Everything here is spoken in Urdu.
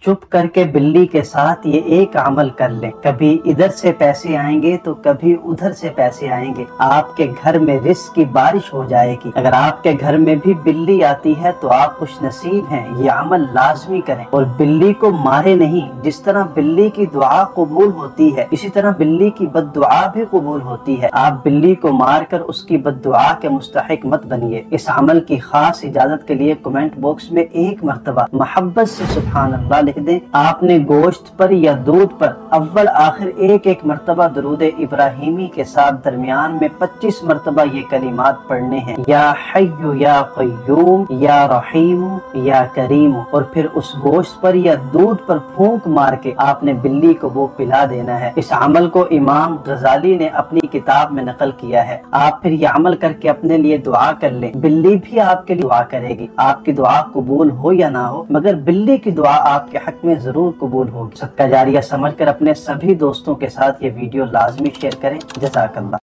چپ کر کے بلی کے ساتھ یہ ایک عمل کر لیں، کبھی ادھر سے پیسے آئیں گے تو کبھی ادھر سے پیسے آئیں گے، آپ کے گھر میں رزق کی بارش ہو جائے گی۔ اگر آپ کے گھر میں بھی بلی آتی ہے تو آپ خوش نصیب ہیں، یہ عمل لازمی کریں اور بلی کو مارے نہیں۔ جس طرح بلی کی دعا قبول ہوتی ہے اسی طرح بلی کی بد دعا بھی قبول ہوتی ہے۔ آپ بلی کو مار کر اس کی بد دعا کے مستحق مت بنیے۔ اس عمل کی خاص اجازت کے لیے کمنٹ باکس میں ایک مرتبہ محبت سے سبحان اللہ لکھ دیں۔ آپ نے گوشت پر یا دودھ پر اول آخر ایک مرتبہ درود ابراہیمی کے ساتھ درمیان میں 25 مرتبہ یہ کلمات پڑھنے ہیں، یا حی یا قیوم یا رحیم یا کریم، اور پھر اس گوشت پر یا دودھ پر پھونک مار کے آپ نے بلی کو وہ پلا دینا ہے۔ اس عمل کو امام غزالی نے اپنی کتاب میں نقل کیا ہے۔ آپ پھر یہ عمل کر کے اپنے لیے دعا کر لیں، بلی بھی آپ کے لیے دعا کرے گی۔ آپ کی دعا قبول ہو یا نہ ہو مگر بلی کی دعا آپ کے حق میں ضرور قبول ہوگی۔ صدقہ جاریہ سمجھ کر اپنے سبھی دوستوں کے ساتھ یہ ویڈیو لازمی شیئر کریں۔ جزاک اللہ۔